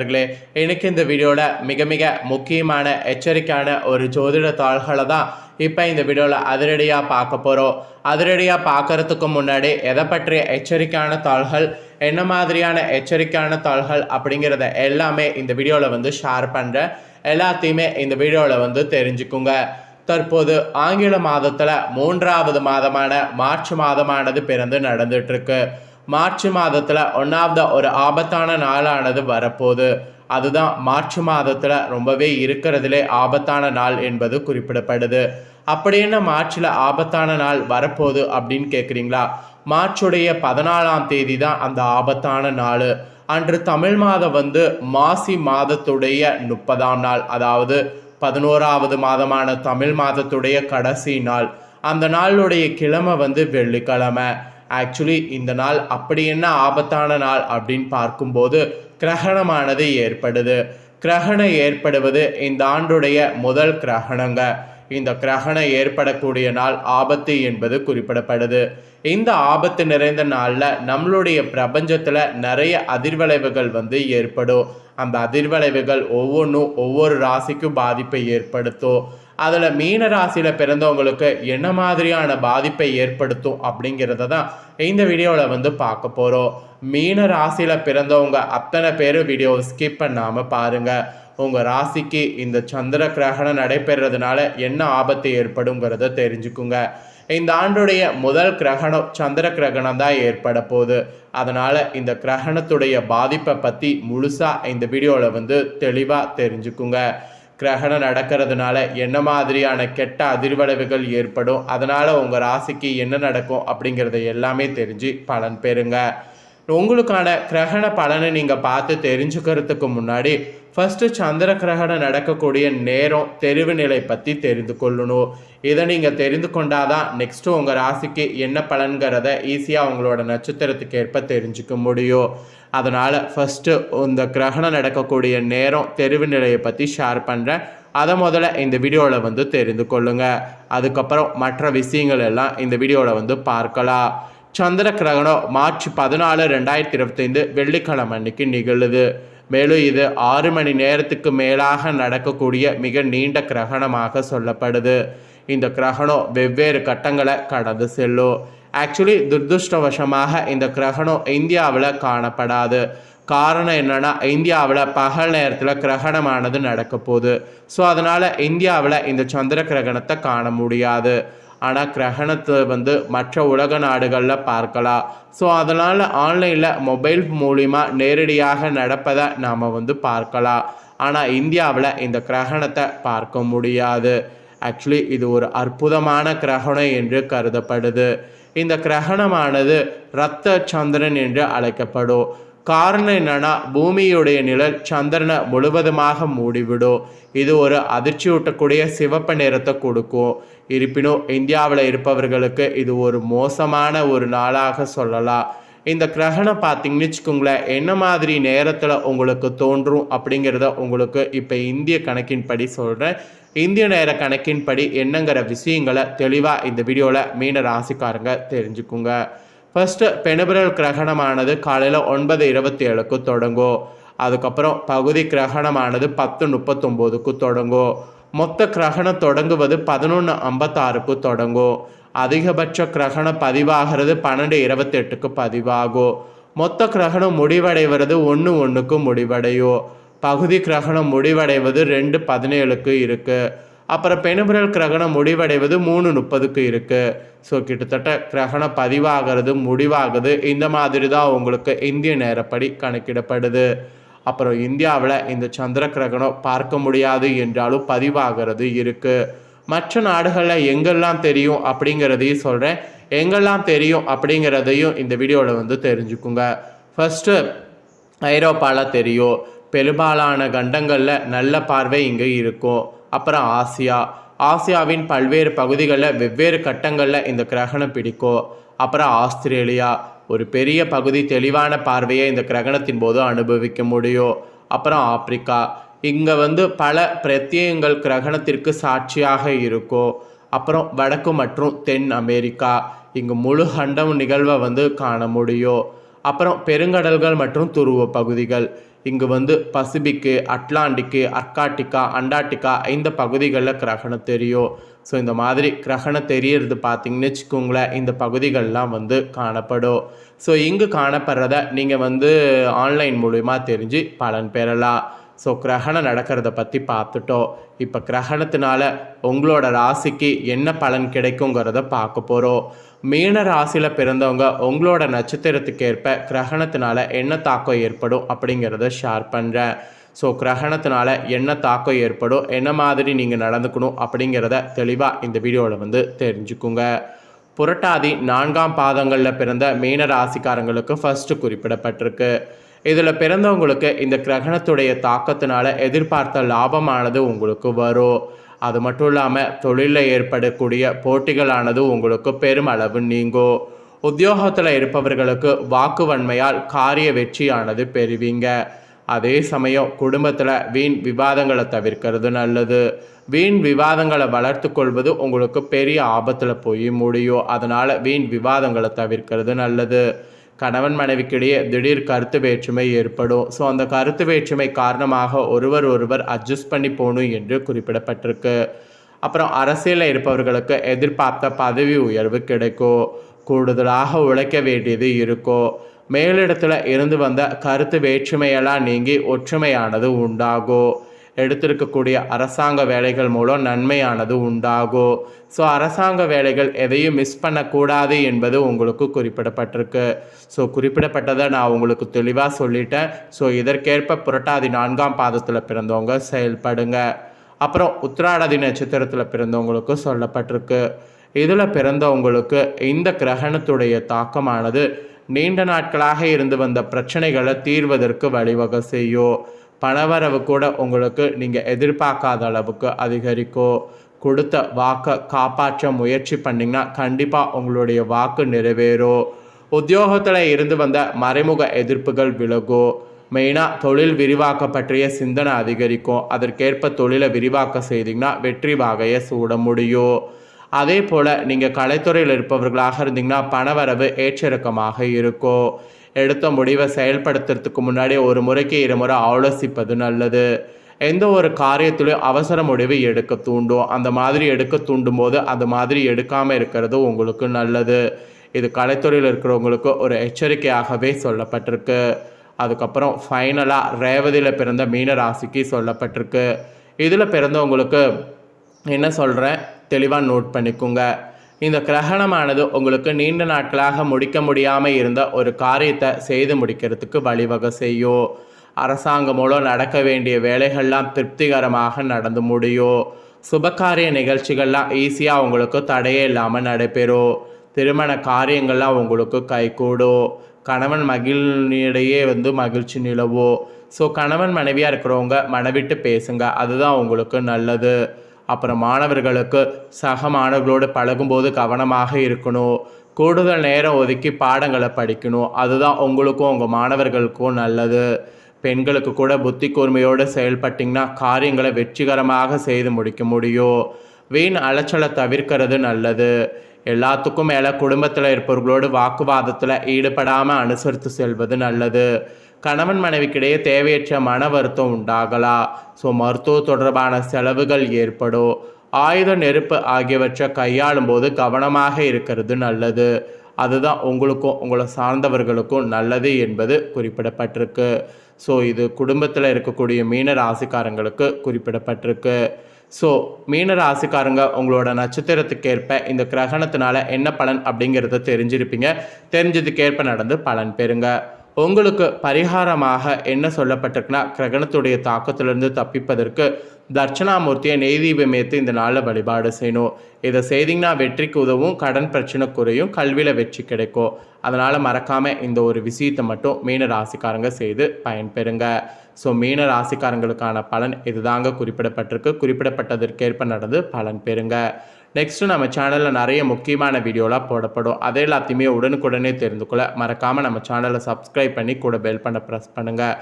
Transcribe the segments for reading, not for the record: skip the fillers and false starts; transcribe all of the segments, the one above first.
நண்பர்களே, இன்னைக்கு இந்த வீடியோவில் மிக மிக முக்கியமான எச்சரிக்கையான ஒரு ஜோதிட தாள்களை தான் இப்போ இந்த வீடியோவில் அதிரடியாக பார்க்க போகிறோம். அதிரடியாக பார்க்கறதுக்கு முன்னாடி எதை பற்றிய எச்சரிக்கையான தாள்கள், என்ன மாதிரியான எச்சரிக்கையான தாள்கள் அப்படிங்கிறத எல்லாமே இந்த வீடியோவில் ஷேர் பண்ணுறேன். எல்லாத்தையுமே இந்த வீடியோவில் தெரிஞ்சுக்குங்க. தற்போது ஆங்கில மாதத்தில் 3வது மாதமான மார்ச் மாதமானது பிறந்து நடந்துட்டுருக்கு. மார்ச் மாதத்தில் ஒன்றாவது ஒரு ஆபத்தான நாளானது வரப்போகுது. அதுதான் மார்ச் மாதத்தில் ரொம்பவே இருக்கிறதுலே ஆபத்தான நாள் என்பது குறிப்பிடப்படுது. அப்படி என்ன மார்ச்சில் ஆபத்தான நாள் வரப்போகுது அப்படின்னு கேட்குறீங்களா? மார்ச்சுடைய 14ஆம் தேதி தான் அந்த ஆபத்தான நாள். அன்று தமிழ் மாதம் மாசி மாதத்துடைய 30ஆம் நாள், அதாவது 11வது மாதமான தமிழ் மாதத்துடைய கடைசி நாள். அந்த நாளுடைய கிழமை வெள்ளிக்கிழமை. ஆக்சுவலி இந்த நாள் அப்படி என்ன ஆபத்தான நாள் அப்படின்னு பார்க்கும்போது கிரகணமானது ஏற்படுது. கிரகணம் ஏற்படுவது இந்த ஆண்டுடைய முதல் கிரகணங்க. இந்த கிரகணம் ஏற்படக்கூடிய நாள் ஆபத்து என்பது குறிப்பிடப்படுது. இந்த ஆபத்து நிறைந்த நாளில் நம்மளுடைய பிரபஞ்சத்தில் நிறைய அதிர்வளைவுகள் ஏற்படும். அந்த அதிர்வளைவுகள் ஒவ்வொன்றும் ஒவ்வொரு ராசிக்கும் பாதிப்பை ஏற்படுத்தும். அதில் மீன ராசியில் பிறந்தவங்களுக்கு என்ன மாதிரியான பாதிப்பை ஏற்படுத்தும் அப்படிங்கிறத தான் இந்த வீடியோவில் பார்க்க போகிறோம். மீன ராசியில் பிறந்தவங்க அத்தனை பேரும் வீடியோ ஸ்கிப் பண்ணாமல் பாருங்கள். உங்கள் ராசிக்கு இந்த சந்திர கிரகணம் நடைபெறதுனால என்ன ஆபத்து ஏற்படுங்கிறத தெரிஞ்சுக்குங்க. இந்த ஆண்டுடைய முதல் கிரகணம் சந்திர கிரகணம் தான் ஏற்பட போகுது. அதனால் இந்த கிரகணத்துடைய பாதிப்பை பற்றி முழுசாக இந்த வீடியோவில் தெளிவாக தெரிஞ்சுக்குங்க. கிரகணம் நடக்கிறதுனால என்ன மாதிரியான கெட்ட அதிர்வளைவுகள் ஏற்படும், அதனால் உங்கள் ராசிக்கு என்ன நடக்கும் அப்படிங்கிறத எல்லாமே தெரிஞ்சு பலன் பெறுங்க. உங்களுக்கான கிரகண பலனை நீங்கள் பார்த்து தெரிஞ்சுக்கிறதுக்கு முன்னாடி ஃபஸ்ட்டு சந்திர கிரகணம் நடக்கக்கூடிய நேரம், தெரிவு நிலை பற்றி தெரிந்து கொள்ளணும். இதை நீங்கள் தெரிந்து கொண்டாதான் நெக்ஸ்ட்டு உங்கள் ராசிக்கு என்ன பலன்கிறத ஈஸியாக உங்களோட நட்சத்திரத்துக்கு ஏற்ப தெரிஞ்சுக்க முடியும். அதனால் ஃபஸ்ட்டு இந்த கிரகணம் நடக்கக்கூடிய நேரம், தெரிவு நிலையை பற்றி ஷேர் பண்ணுறேன். அதை முதல்ல இந்த வீடியோவில் தெரிந்து கொள்ளுங்கள். அதுக்கப்புறம் மற்ற விஷயங்கள் எல்லாம் இந்த வீடியோவில் பார்க்கலாம். சந்திர கிரகணம் மார்ச் 14, 2025 வெள்ளிக்கிழமை அன்னைக்கு நிகழுது. மேலும் இது 6 மணி நேரத்துக்கு மேலாக நடக்கக்கூடிய மிக நீண்ட கிரகணமாக சொல்லப்படுது. இந்த கிரகணம் வெவ்வேறு கட்டங்களை கடந்து செல்லும். ஆக்சுவலி துர்துஷ்டவசமாக இந்த கிரகணம் இந்தியாவில் காணப்படாது. காரணம் என்னென்னா, இந்தியாவில் பகல் நேரத்தில் கிரகணமானது நடக்க போகுது. ஸோ அதனால் இந்தியாவில் இந்த சந்திர கிரகணத்தை காண முடியாது. ஆனால் கிரகணத்தை மற்ற உலக நாடுகளில் பார்க்கலாம். ஸோ அதனால் ஆன்லைனில் மொபைல் மூலிமா நேரடியாக நடப்பதை நாம் பார்க்கலாம். ஆனால் இந்தியாவில் இந்த கிரகணத்தை பார்க்க முடியாது. ஆக்சுவலி இது ஒரு அற்புதமான கிரகணம் என்று கருதப்படுது. இந்த கிரகணமானது இரத்த சந்திரன் என்று அழைக்கப்படும். காரணம் என்னன்னா, பூமியுடைய நிழல் சந்திரனை முழுவதுமாக மூடிவிடும். இது ஒரு அதிர்ச்சியூட்டக்கூடிய சிவப்பு நிறத்தை கொடுக்கும். இருப்பினும் இந்தியாவில் இருப்பவர்களுக்கு இது ஒரு மோசமான ஒரு நாளாக சொல்லலாம். இந்த கிரகணம் பார்த்தீங்கன்னு வச்சுக்கோங்களேன், என்ன மாதிரி நேரத்தில் உங்களுக்கு தோன்றும் அப்படிங்கிறத உங்களுக்கு இப்போ இந்திய கணக்கின்படி சொல்கிறேன். இந்திய நேர கணக்கின்படி என்னங்கிற விஷயங்களை தெளிவாக இந்த வீடியோவில் மீன ராசிக்காரங்க தெரிஞ்சுக்குங்க. ஃபஸ்ட்டு பெனுபிரல் கிரகணமானது காலையில் 9:27க்கு தொடங்கும். அதுக்கப்புறம் பகுதி கிரகணமானது 10:39க்கு தொடங்கும். மொத்த கிரகணம் தொடங்குவது 11:56க்கு தொடங்கும். அதிகபட்ச கிரகணம் பதிவாகிறது 12:28க்கு பதிவாகும். மொத்த கிரகணம் முடிவடைவது 1:1க்கு முடிவடையும். பகுதி கிரகணம் முடிவடைவது 2:17க்கு இருக்குது. அப்புறம் பெனுபிரல் கிரகணம் முடிவடைவது 3:30க்கு இருக்குது. ஸோ கிட்டத்தட்ட கிரகணம் பதிவாகிறது, முடிவாகுது இந்த மாதிரி தான் உங்களுக்கு இந்திய நேரப்படி கணக்கிடப்படுது. அப்புறம் இந்தியாவில் இந்த சந்திர கிரகணம் பார்க்க முடியாது என்றாலும் பதிவாகிறது இருக்குது. மற்ற நாடுகளில் எங்கெல்லாம் தெரியும் அப்படிங்கிறதையும் சொல்கிறேன். எங்கெல்லாம் தெரியும் அப்படிங்கிறதையும் இந்த வீடியோவில் தெரிஞ்சுக்குங்க. ஃபஸ்ட்டு ஐரோப்பாவில் தெரியும். பெரும்பாலான கண்டங்களில் நல்ல பார்வை இங்கே இருக்கும். அப்புறம் ஆசியாவின் பல்வேறு பகுதிகளில் வெவ்வேறு கட்டங்களில் இந்த கிரகணம் பிடிக்கும். அப்புறம் ஆஸ்திரேலியா, ஒரு பெரிய பகுதி தெளிவான பார்வையை இந்த கிரகணத்தின் போது அனுபவிக்க முடியும். அப்புறம் ஆப்பிரிக்கா, இங்கே பல பிரத்யேகங்கள் கிரகணத்திற்கு சாட்சியாக இருக்கும். அப்புறம் வடக்கு மற்றும் தென் அமெரிக்கா, இங்கு முழு கண்டம் நிகழ்வை காண முடியும். அப்புறம் பெருங்கடல்கள் மற்றும் துருவ பகுதிகள், இங்கு வந்து பசிபிக்கு, அட்லாண்டிக்கு, அர்க்காட்டிகா, அண்டார்டிகா இந்த பகுதிகளில் கிரகணம் தெரியும். ஸோ இந்த மாதிரி கிரகணம் தெரியறது பார்த்திங்கன்னு வச்சுக்கோங்களேன், இந்த பகுதிகள்லாம் வந்து காணப்படும். ஸோ இங்கு காணப்படுறத நீங்கள் வந்து ஆன்லைன் மூலிமா தெரிஞ்சு பலன் பெறலாம். ஸோ கிரகணம் நடக்கிறத பற்றி பார்த்துட்டோம். இப்போ கிரகணத்தினால உங்களோட ராசிக்கு என்ன பலன் கிடைக்குங்கிறத பார்க்க போகிறோம். மீன ராசியில் பிறந்தவங்க உங்களோட நட்சத்திரத்துக்கு ஏற்ப கிரகணத்தினால என்ன தாக்கம் ஏற்படும் அப்படிங்கிறத ஷேர் பண்ணுறேன். ஸோ கிரகணத்தினால என்ன தாக்கம் ஏற்படும், என்ன மாதிரி நீங்கள் நடந்துக்கணும் அப்படிங்கிறத தெளிவாக இந்த வீடியோவில் வந்து தெரிஞ்சுக்குங்க. புரட்டாதி 4ஆம் பாதங்களில் பிறந்த மீன ராசிக்காரங்களுக்கு ஃபஸ்ட்டு குறிப்பிடப்பட்டிருக்கு. இதில் பிறந்தவங்களுக்கு இந்த கிரகணத்துடைய தாக்கத்தினால எதிர்பார்த்த லாபமானது உங்களுக்கு வரும். அது மட்டும் இல்லாமல் தொழிலில் ஏற்படக்கூடிய போட்டிகளானது உங்களுக்கு பெருமளவு நீங்கும். உத்தியோகத்தில் இருப்பவர்களுக்கு வாக்குவன்மையால் காரிய வெற்றியானது பெறுவீங்க. அதே சமயம் குடும்பத்தில் வீண் விவாதங்களை தவிர்க்கிறது நல்லது. வீண் விவாதங்களை வளர்த்து கொள்வது உங்களுக்கு பெரிய ஆபத்தில் போய் முடியும். அதனால் வீண் விவாதங்களை தவிர்க்கிறது நல்லது. கணவன் மனைவிக்கிடையே திடீர் கருத்து வேற்றுமை ஏற்படும். ஸோ அந்த கருத்து வேற்றுமை காரணமாக ஒருவர் அட்ஜஸ்ட் பண்ணி போகணும் என்று குறிப்பிடப்பட்டிருக்கு. அப்புறம் அரசியலில் இருப்பவர்களுக்கு எதிர்பார்த்த பதவி உயர்வு கிடைக்கும். கூடுதலாக உழைக்க வேண்டியது இருக்கும். மேலிடத்தில் இருந்து வந்த கருத்து வேற்றுமையெல்லாம் நீங்கி ஒற்றுமையானது உண்டாகும். எடுத்திருக்கக்கூடிய அரசாங்க வேலைகள் மூலம் நன்மையானது உண்டாகும். ஸோ அரசாங்க வேலைகள் எதையும் மிஸ் பண்ணக்கூடாது என்பது உங்களுக்கு குறிப்பிடப்பட்டிருக்கு. ஸோ குறிப்பிடப்பட்டதை நான் உங்களுக்கு தெளிவாக சொல்லிட்டேன். ஸோ இதற்கேற்ப புரட்டாதி 4ஆம் பாதத்தில் பிறந்தவங்க செயல்படுங்க. அப்புறம் உத்திராடாதி நட்சத்திரத்தில் பிறந்தவங்களுக்கு சொல்லப்பட்டிருக்கு. இதில் பிறந்தவங்களுக்கு இந்த கிரகணத்துடைய தாக்கமானது நீண்ட நாட்களாக இருந்து வந்த பிரச்சனைகளை தீர்வதற்கு வழிவகை செய்யும். பணவரவு கூட உங்களுக்கு நீங்கள் எதிர்பார்க்காத அளவுக்கு அதிகரிக்கும். கொடுத்த வாக்கை காப்பாற்ற முயற்சி பண்ணிங்கன்னா கண்டிப்பாக உங்களுடைய வாக்கு நிறைவேறும். உத்தியோகத்தில் இருந்து வந்த மறைமுக எதிர்ப்புகள் விலகும். மெயினாக தொழில் விரிவாக்க பற்றிய சிந்தனை அதிகரிக்கும். அதற்கேற்ப தொழிலை விரிவாக்க செய்திங்கன்னா வெற்றி வாகையை சூட முடியும். அதே போல் நீங்கள் கலைத்துறையில் இருப்பவர்களாக இருந்தீங்கன்னா பணவரவு ஏற்றிறக்கமாக இருக்கும். எடுத்த முடிவை செயல்படுத்துறதுக்கு முன்னாடி ஒரு முறைக்கு 2 முறை ஆலோசிப்பது நல்லது. எந்த ஒரு காரியத்திலையும் அவசர முடிவு எடுக்க தூண்டும். அந்த மாதிரி எடுக்க தூண்டும் போது அது மாதிரி எடுக்காமல் இருக்கிறது உங்களுக்கு நல்லது. இது கலைத்துறையில் இருக்கிறவங்களுக்கு ஒரு எச்சரிக்கையாகவே சொல்லப்பட்டிருக்கு. அதுக்கப்புறம் ஃபைனலாக ரேவதியில் பிறந்த மீன ராசிக்கு சொல்லப்பட்டிருக்கு. இதில் பிறந்தவங்களுக்கு என்ன சொல்கிறேன் தெளிவாக நோட் பண்ணிக்கோங்க. இந்த கிரகணமானது உங்களுக்கு நீண்ட நாட்களாக முடிக்க முடியாமல் இருந்த ஒரு காரியத்தை செய்து முடிக்கிறதுக்கு வழிவகை செய்யும். அரசாங்கம் மூலம் நடக்க வேண்டிய வேலைகள்லாம் திருப்திகரமாக நடந்து முடியும். சுபகாரிய நிகழ்ச்சிகள்லாம் ஈஸியாக உங்களுக்கு தடையே இல்லாமல் நடைபெறும். திருமண காரியங்கள்லாம் உங்களுக்கு கைகூடும். கணவன் மகிழ்ச்சியிடையே வந்து மகிழ்ச்சி நிலவும். ஸோ கணவன் மனைவியாக இருக்கிறவங்க மனவிட்டு பேசுங்க, அதுதான் உங்களுக்கு நல்லது. அப்புறம் மாணவர்களுக்கு சக மாணவர்களோடு பழகும்போது கவனமாக இருக்கணும். கூடுதல் நேரம் ஒதுக்கி பாடங்களை படிக்கணும், அதுதான் உங்களுக்கும் உங்கள் மாணவர்களுக்கும் நல்லது. பெண்களுக்கு கூட புத்தி கூர்மையோடு செயல்பட்டிங்கன்னா காரியங்களை வெற்றிகரமாக செய்து முடிக்க முடியும். வீண் அலைச்சலை தவிர்க்கிறது நல்லது. எல்லாத்துக்கும் மேலே குடும்பத்தில் இருப்பவர்களோடு வாக்குவாதத்தில் ஈடுபடாமல் அனுசரித்து செல்வது நல்லது. கணவன் மனைவிக்கிடையே தேவையற்ற மன வருத்தம் உண்டாகலாம். ஸோ மருத்துவ தொடர்பான செலவுகள் ஏற்படும். ஆயுத நெருப்பு ஆகியவற்றை கையாளும் போது கவனமாக இருக்கிறது நல்லது. அதுதான் உங்களுக்கும் உங்களை சார்ந்தவர்களுக்கும் நல்லது என்பது குறிப்பிடப்பட்டிருக்கு. ஸோ இது குடும்பத்தில் இருக்கக்கூடிய மீன ராசிக்காரங்களுக்கு குறிப்பிடப்பட்டிருக்கு. ஸோ மீன ராசிக்காரங்க உங்களோட நட்சத்திரத்துக்கேற்ப இந்த கிரகணத்தினால என்ன பலன் அப்படிங்கிறத தெரிஞ்சிருப்பீங்க. தெரிஞ்சதுக்கேற்ப நடந்து பலன் பெறுங்க. உங்களுக்கு பரிகாரமாக என்ன சொல்லப்பட்டிருக்குன்னா, கிரகணத்துடைய தாக்கத்திலிருந்து தப்பிப்பதற்கு தட்சிணாமூர்த்தியை நெய்தீபம் ஏற்று இந்த நாளில் வழிபாடு செய்யணும். இதை செய்திங்கன்னா வெற்றிக்கு உதவும், கடன் பிரச்சனை குறையும், கல்வியில் வெற்றி கிடைக்கும். அதனால் மறக்காமல் இந்த ஒரு விஷயத்தை மட்டும் மீன ராசிக்காரங்க செய்து பயன்பெறுங்க. ஸோ மீன ராசிக்காரங்களுக்கான பலன் இதுதாங்க குறிப்பிடப்பட்டிருக்கு. குறிப்பிடப்பட்டதற்கேற்ப நடந்து பலன் பெறுங்க. நெக்ஸ்ட்டு நம்ம சேனலில் நிறைய முக்கியமான வீடியோலாம் போடப்படும். அதை எல்லாத்தையுமே உடனுக்குடனே தெரிந்து கொள்ள மறக்காமல் நம்ம சேனலை சப்ஸ்கிரைப் பண்ணி கூட பெல் பண்ண ப்ரெஸ் பண்ணுங்கள்.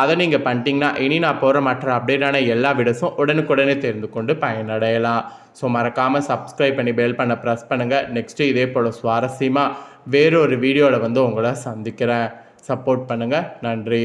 அதை நீங்கள் பண்ணிட்டீங்கன்னா இனி நான் போகிற மற்ற அப்டேட்டான எல்லா வீடியோஸும் உடனுக்குடனே தெரிந்து கொண்டு பயனடையலாம். ஸோ மறக்காமல் சப்ஸ்கிரைப் பண்ணி பெல் பண்ண ப்ரெஸ் பண்ணுங்கள். நெக்ஸ்ட்டு இதே போல் சுவாரஸ்யமாக வேறொரு வீடியோவில் வந்து உங்களை சந்திக்கிறேன். சப்போர்ட் பண்ணுங்கள். நன்றி.